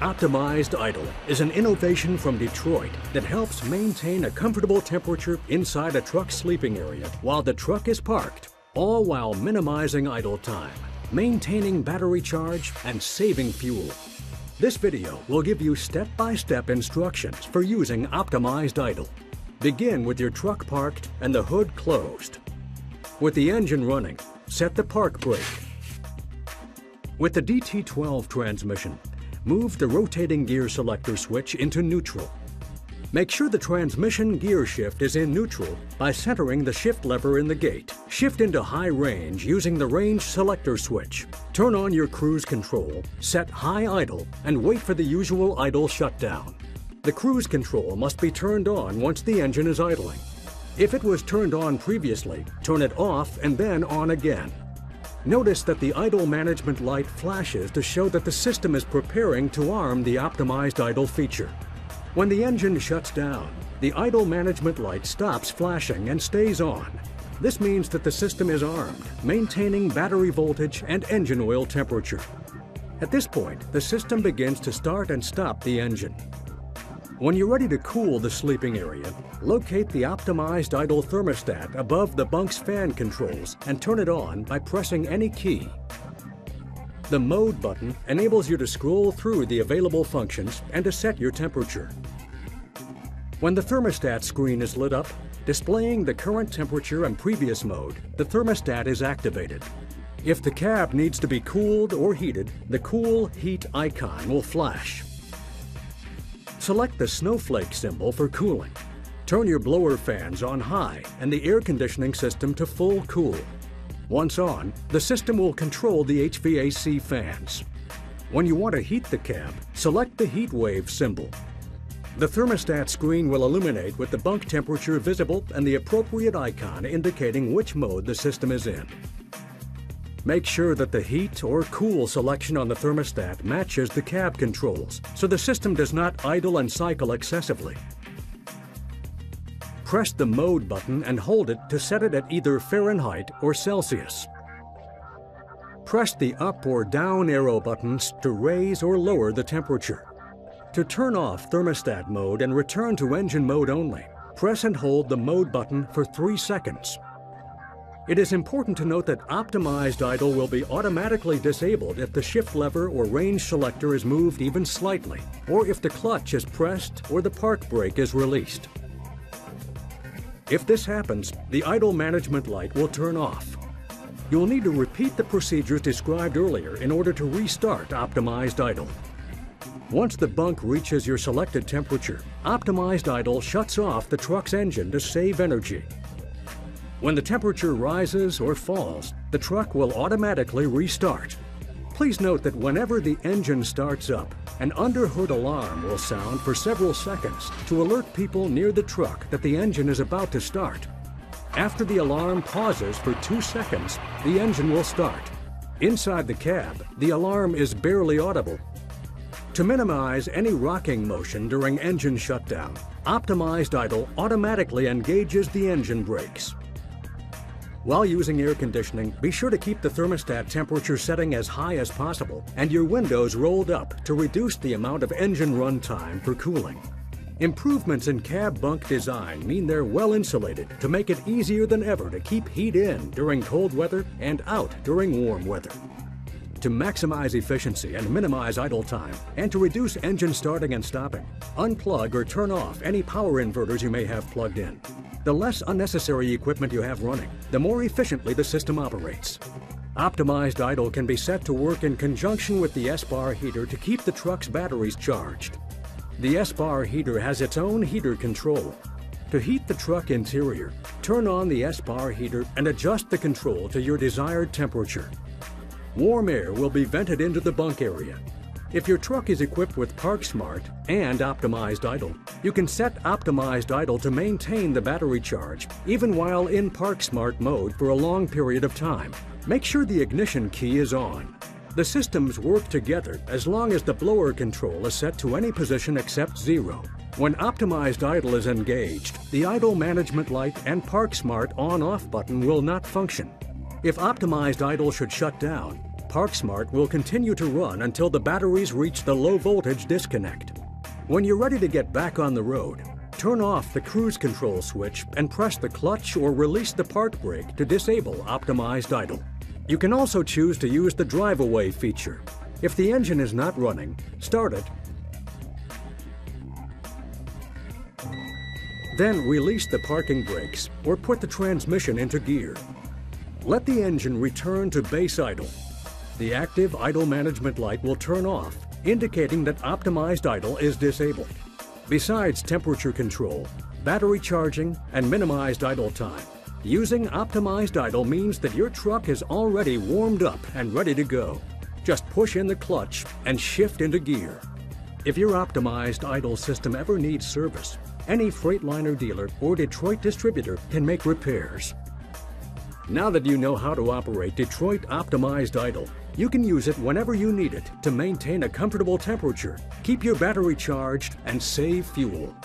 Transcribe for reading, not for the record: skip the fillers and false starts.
Optimized Idle is an innovation from Detroit that helps maintain a comfortable temperature inside a truck sleeping area while the truck is parked, all while minimizing idle time, maintaining battery charge, and saving fuel. This video will give you step-by-step instructions for using Optimized Idle. Begin with your truck parked and the hood closed. With the engine running, set the park brake. With the DT12 transmission, move the rotating gear selector switch into neutral. Make sure the transmission gear shift is in neutral by centering the shift lever in the gate. Shift into high range using the range selector switch. Turn on your cruise control, set high idle, and wait for the usual idle shutdown. The cruise control must be turned on once the engine is idling. If it was turned on previously, turn it off and then on again. Notice that the idle management light flashes to show that the system is preparing to arm the Optimized Idle feature. When the engine shuts down, the idle management light stops flashing and stays on. This means that the system is armed, maintaining battery voltage and engine oil temperature. At this point, the system begins to start and stop the engine. When you're ready to cool the sleeping area, locate the Optimized Idle thermostat above the bunk's fan controls and turn it on by pressing any key. The Mode button enables you to scroll through the available functions and to set your temperature. When the thermostat screen is lit up, displaying the current temperature and previous mode, the thermostat is activated. If the cab needs to be cooled or heated, the Cool Heat icon will flash. Select the snowflake symbol for cooling. Turn your blower fans on high and the air conditioning system to full cool. Once on, the system will control the HVAC fans. When you want to heat the cab, select the heat wave symbol. The thermostat screen will illuminate with the bunk temperature visible and the appropriate icon indicating which mode the system is in. Make sure that the heat or cool selection on the thermostat matches the cab controls, so the system does not idle and cycle excessively. Press the Mode button and hold it to set it at either Fahrenheit or Celsius. Press the up or down arrow buttons to raise or lower the temperature. To turn off thermostat mode and return to engine mode only, press and hold the Mode button for 3 seconds. It is important to note that Optimized Idle will be automatically disabled if the shift lever or range selector is moved even slightly, or if the clutch is pressed or the park brake is released. If this happens, the idle management light will turn off. You'll need to repeat the procedures described earlier in order to restart Optimized Idle. Once the bunk reaches your selected temperature, Optimized Idle shuts off the truck's engine to save energy. When the temperature rises or falls, the truck will automatically restart. Please note that whenever the engine starts up, an underhood alarm will sound for several seconds to alert people near the truck that the engine is about to start. After the alarm pauses for 2 seconds, the engine will start. Inside the cab, the alarm is barely audible. To minimize any rocking motion during engine shutdown, Optimized Idle automatically engages the engine brakes. While using air conditioning, be sure to keep the thermostat temperature setting as high as possible and your windows rolled up to reduce the amount of engine run time for cooling. Improvements in cab bunk design mean they're well insulated to make it easier than ever to keep heat in during cold weather and out during warm weather. To maximize efficiency and minimize idle time, and to reduce engine starting and stopping, unplug or turn off any power inverters you may have plugged in. The less unnecessary equipment you have running, the more efficiently the system operates. Optimized Idle can be set to work in conjunction with the S-bar heater to keep the truck's batteries charged. The S-bar heater has its own heater control. To heat the truck interior, turn on the S-bar heater and adjust the control to your desired temperature. Warm air will be vented into the bunk area. If your truck is equipped with Park Smart and Optimized Idle, you can set Optimized Idle to maintain the battery charge even while in Park Smart mode for a long period of time. Make sure the ignition key is on. The systems work together as long as the blower control is set to any position except 0. When Optimized Idle is engaged, the idle management light and Park Smart on-off button will not function. If Optimized Idle should shut down, ParkSmart will continue to run until the batteries reach the low voltage disconnect. When you're ready to get back on the road, turn off the cruise control switch and press the clutch or release the park brake to disable optimized idle. You can also choose to use the drive-away feature. If the engine is not running, start it, then release the parking brakes or put the transmission into gear. Let the engine return to base idle. The active idle management light will turn off, indicating that optimized idle is disabled. Besides temperature control, battery charging, and minimized idle time, using optimized idle means that your truck is already warmed up and ready to go. Just push in the clutch and shift into gear. If your optimized idle system ever needs service, any Freightliner dealer or Detroit distributor can make repairs. Now that you know how to operate Detroit Optimized Idle, you can use it whenever you need it to maintain a comfortable temperature, keep your battery charged, and save fuel.